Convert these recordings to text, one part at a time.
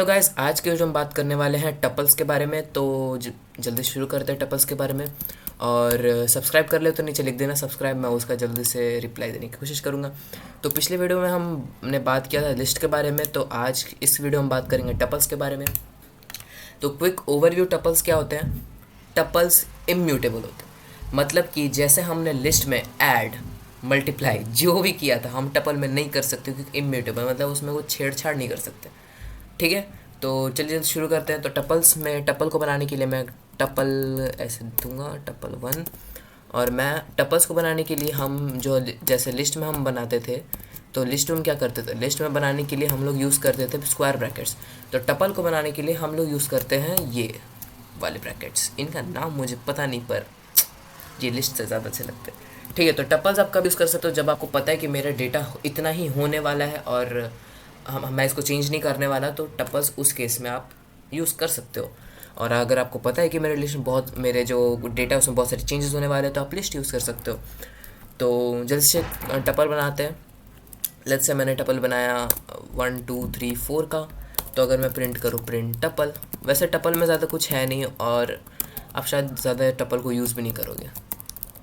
Hello guys, आज के जो हम बात करने वाले हैं टपल्स के बारे में। तो जल्दी शुरू करते हैं टपल्स के बारे में। और सब्सक्राइब कर ले तो नीचे लिख देना सब्सक्राइब, मैं उसका जल्दी से रिप्लाई देने की कोशिश करूँगा। तो पिछले वीडियो में हमने बात किया था लिस्ट के बारे में, तो आज इस वीडियो में बात करेंगे टपल्स के बारे में। तो क्विक ओवरव्यू, टपल्स क्या होते हैं। टपल्स इम्यूटेबल होते हैं, मतलब कि जैसे हमने लिस्ट में ऐड मल्टीप्लाई जो भी किया था हम टपल में नहीं कर सकते, क्योंकि इम्यूटेबल मतलब उसमें वो छेड़छाड़ नहीं कर सकते। ठीक है, तो चलिए शुरू करते हैं। तो टपल्स में, टपल को बनाने के लिए मैं टपल ऐसे दूंगा, टपल 1। और मैं टपल्स को बनाने के लिए हम जो जैसे लिस्ट में हम बनाते थे, तो लिस्ट में हम क्या करते थे, लिस्ट में बनाने के लिए हम लोग यूज़ करते थे स्क्वायर ब्रैकेट्स। तो टपल को बनाने के लिए हम लोग यूज़ करते हैं ये वाले ब्रैकेट्स। इनका नाम मुझे पता नहीं, पर ये लिस्ट से ज़्यादा अच्छे लगते हैं। ठीक है, तो टपल्स आप कब यूज़ कर सकते हो, जब आपको पता है कि मेरा डेटा इतना ही होने वाला है और मैं इसको चेंज नहीं करने वाला, तो टपल्स उस केस में आप यूज़ कर सकते हो। और अगर आपको पता है कि मेरे लिस्ट में मेरे जो डेटा है उसमें बहुत सारे चेंजेस होने वाले हैं, तो आप लिस्ट यूज़ कर सकते हो। तो जल्द से टपल बनाते हैं। लेट्स से मैंने टपल बनाया 1 2 3 4 का। तो अगर मैं प्रिंट करूँ प्रिंट टपल, वैसे टपल में ज़्यादा कुछ है नहीं और आप शायद ज़्यादा टपल को यूज़ भी नहीं करोगे।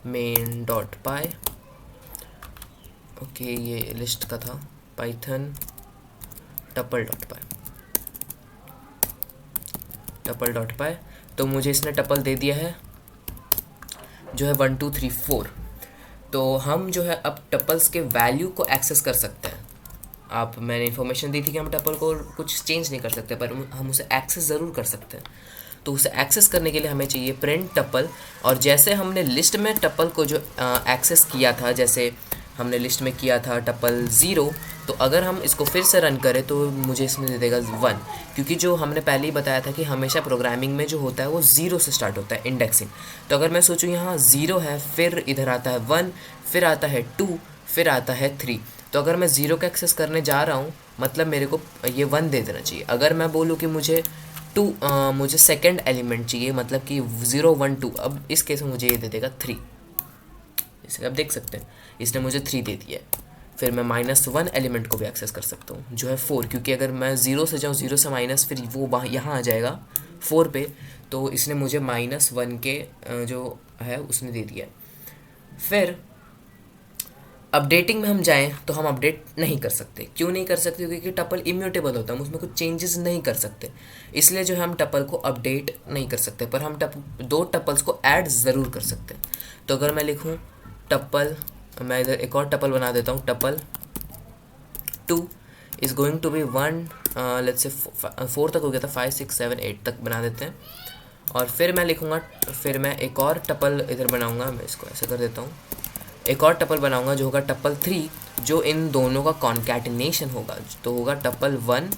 मेन डॉट पाई, ओके ये लिस्ट का था, पाइथन टपल डॉट पाई, टपल डॉट पाई। तो मुझे इसने टपल दे दिया है जो है 1 2 3 4। तो हम जो है अब टपल्स के वैल्यू को एक्सेस कर सकते हैं। आप, मैंने इन्फॉर्मेशन दी थी कि हम टपल को कुछ चेंज नहीं कर सकते, पर हम उसे एक्सेस ज़रूर कर सकते हैं। तो उसे एक्सेस करने के लिए हमें चाहिए प्रिंट टपल। और जैसे हमने लिस्ट में टपल को जो एक्सेस किया था, जैसे हमने लिस्ट में किया था टपल 0, तो अगर हम इसको फिर से रन करें तो मुझे इसमें दे देगा 1, क्योंकि जो हमने पहले ही बताया था कि हमेशा प्रोग्रामिंग में जो होता है वो 0 से स्टार्ट होता है इंडेक्सिंग। तो अगर मैं सोचूं यहाँ 0 है, फिर इधर आता है 1, फिर आता है 2, फिर आता है 3। तो अगर मैं 0 का एक्सेस करने जा रहा हूँ, मतलब मेरे को ये 1 दे देना चाहिए। अगर मैं बोलूँ कि मुझे सेकेंड एलिमेंट चाहिए, मतलब कि 0 1 2, अब इस केस में मुझे ये दे देगा 3। इसे आप देख सकते हैं, इसने मुझे 3 दे दिया है। फिर मैं -1 एलिमेंट को भी एक्सेस कर सकता हूँ जो है 4, क्योंकि अगर मैं 0 से जाऊँ, 0 से माइनस, फिर वो वहाँ यहाँ आ जाएगा 4 पे। तो इसने मुझे -1 के जो है उसने दे दिया है। फिर अपडेटिंग में हम जाएं तो हम अपडेट नहीं कर सकते। क्यों नहीं कर सकते? क्योंकि टपल इम्यूटेबल होता है, हम उसमें कुछ चेंजेस नहीं कर सकते। इसलिए जो है हम टपल को अपडेट नहीं कर सकते, पर हम दो टपल्स को ऐड ज़रूर कर सकते हैं। तो अगर मैं लिखूँ टपल, मैं इधर एक और टपल बना देता हूँ, tuple 2 is going to be 1, let's say 4 तक हो गया था, 5 6 7 8 तक बना देते हैं। और फिर मैं लिखूँगा, फिर मैं एक और टपल इधर बनाऊँगा, मैं इसको ऐसे कर देता हूँ, एक और टपल बनाऊँगा जो होगा टपल 3, जो इन दोनों का कॉन्कैटिनेशन होगा। तो होगा टपल 1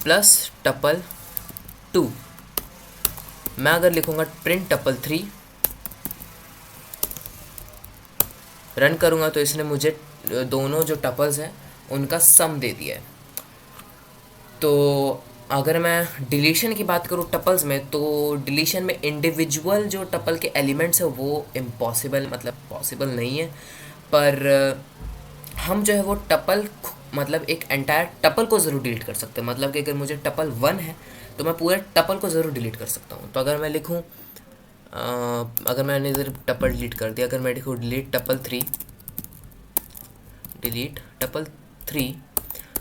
प्लस टपल 2। मैं अगर लिखूँगा प्रिंट टपल 3, रन करूँगा तो इसने मुझे दोनों जो टपल्स हैं उनका सम दे दिया है। तो अगर मैं डिलीशन की बात करूँ टपल्स में, तो डिलीशन में इंडिविजुअल जो टपल के एलिमेंट्स है वो इम्पॉसिबल, मतलब पॉसिबल नहीं है। पर हम जो है वो टपल, मतलब एक एंटायर टपल को ज़रूर डिलीट कर सकते हैं। मतलब कि अगर मुझे टपल 1 है तो मैं पूरे टपल को ज़रूर डिलीट कर सकता हूँ। तो अगर मैं लिखूँ, अगर मैंने इधर टपल डिलीट कर दिया, अगर मैं लिखूँ डिलीट टपल 3, डिलीट टपल 3,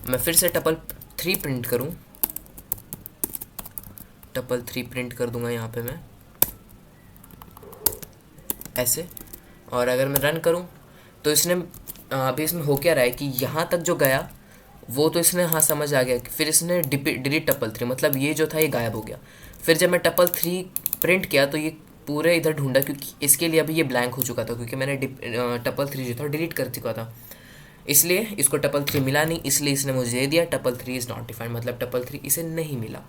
मैं फिर से टपल 3 प्रिंट करूँ, टपल 3 प्रिंट कर दूंगा यहाँ पे मैं ऐसे। और अगर मैं रन करूँ तो इसने अभी इसमें हो क्या रहा है कि यहाँ तक जो गया वो तो इसने, हाँ समझ आ गया। फिर इसने डिलीट टपल 3, मतलब ये जो था ये गायब हो गया। फिर जब मैं टपल 3 प्रिंट किया तो ये पूरे इधर ढूंढा, क्योंकि इसके लिए अभी ये ब्लैंक हो चुका था, क्योंकि मैंने टपल 3 जो था डिलीट कर चुका था, इसलिए इसको टपल 3 मिला नहीं। इसलिए इसने मुझे दे दिया टपल 3 इज़ नॉट डिफाइंड, मतलब टपल 3 इसे नहीं मिला।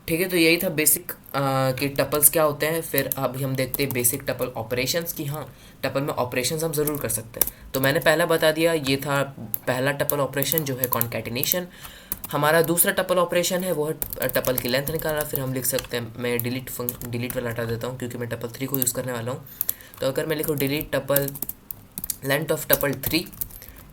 ठीक है, तो यही था बेसिक कि टपल्स क्या होते हैं। फिर अभी हम देखते हैं बेसिक टपल ऑपरेशंस की। हाँ, टपल में ऑपरेशंस हम ज़रूर कर सकते हैं। तो मैंने पहला बता दिया, ये था पहला टपल ऑपरेशन जो है कॉन्कैटिनेशन। हमारा दूसरा टपल ऑपरेशन है वो है टपल की लेंथ निकालना। फिर हम लिख सकते हैं, मैं डिलीट वाला हटा देता हूँ क्योंकि मैं टपल 3 को यूज़ करने वाला हूँ। तो अगर मैं लिखूँ delete tuple length of tuple 3,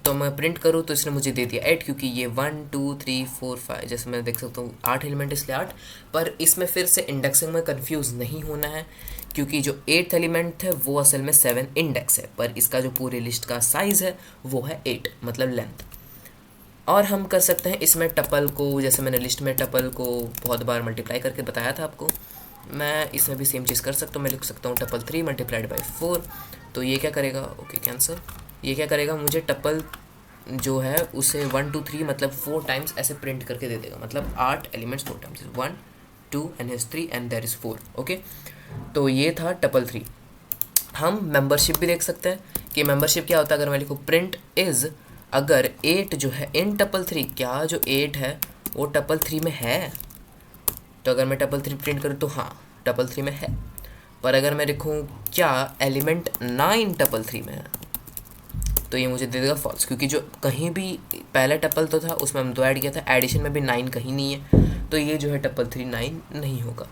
तो मैं प्रिंट करूँ तो इसने मुझे दे दिया 8, क्योंकि ये 1 2 3 4 5 जैसे मैं देख सकता हूँ 8 एलिमेंट इसलिए 8। पर इसमें फिर से इंडेक्सिंग में कंफ्यूज नहीं होना है, क्योंकि जो 8th एलिमेंट है वो असल में 7 इंडेक्स है, पर इसका जो पूरी लिस्ट का साइज़ है वो है 8, मतलब लेंथ। और हम कर सकते हैं इसमें टपल को, जैसे मैंने लिस्ट में टपल को बहुत बार मल्टीप्लाई करके बताया था आपको, मैं इसमें भी सेम चीज़ कर सकता हूँ। मैं लिख सकता हूँ टपल 3 मल्टीप्लाइड बाई 4। तो ये क्या करेगा, ओके कैंसिल, ये क्या करेगा, मुझे टपल जो है उसे 1 2 3 मतलब 4 टाइम्स ऐसे प्रिंट करके दे देगा, मतलब 8 elements 4 times, 1 2 and his 3 and there is 4। Okay, तो ये था टपल 3। हम मेंबरशिप भी देख सकते हैं कि मेंबरशिप क्या होता है। अगर मैं लिखूँ प्रिंट इज़, अगर 8 जो है इन टपल 3, क्या जो 8 है वो टपल 3 में है, तो अगर मैं टपल 3 प्रिंट करूँ तो हाँ टपल 3 में है। पर अगर मैं लिखूँ क्या एलिमेंट 9 टपल 3 में है, तो ये मुझे दे देगा फॉल्स, क्योंकि जो कहीं भी पहला टपल तो था उसमें हम 2 ऐड किया था, एडिशन में भी 9 कहीं नहीं है, तो ये जो है टपल 3 9 नहीं होगा।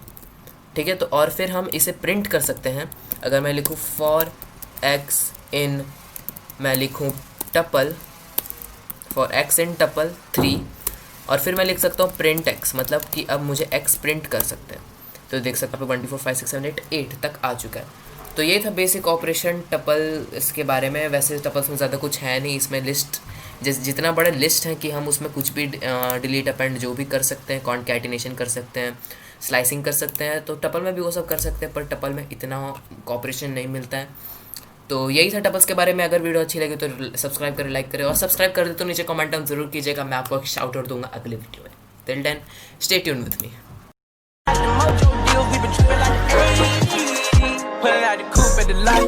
ठीक है, तो और फिर हम इसे प्रिंट कर सकते हैं। अगर मैं लिखूँ फॉर एक्स इन, मैं लिखूँ tuple for x in tuple 3, और फिर मैं लिख सकता हूँ प्रिंट एक्स, मतलब कि अब मुझे एक्स प्रिंट कर सकते हैं। तो देख सकते हैं 1 2 4 5 6 7 8 8 तक आ चुका है। तो ये था बेसिक ऑपरेशन टपल इसके बारे में। वैसे टपल्स में ज़्यादा कुछ है नहीं, इसमें लिस्ट जितना बड़ा लिस्ट है कि हम उसमें कुछ भी डिलीट अपेंड जो भी कर सकते हैं, कॉन्कैटिनेशन कर सकते हैं, स्लाइसिंग कर सकते हैं, तो टपल में भी वो सब कर सकते हैं, पर टपल में इतना कॉपरेशन नहीं मिलता है। तो यही था टपल्स के बारे में। अगर वीडियो अच्छी लगी तो सब्सक्राइब करें, लाइक करें, और सब्सक्राइब कर दे तो नीचे कमेंट डाउन जरूर कीजिएगा, मैं आपको एक शाउट आउट दूंगा अगले वीडियो में। Till then stay tuned with me. Pulling out the coupe at the lot.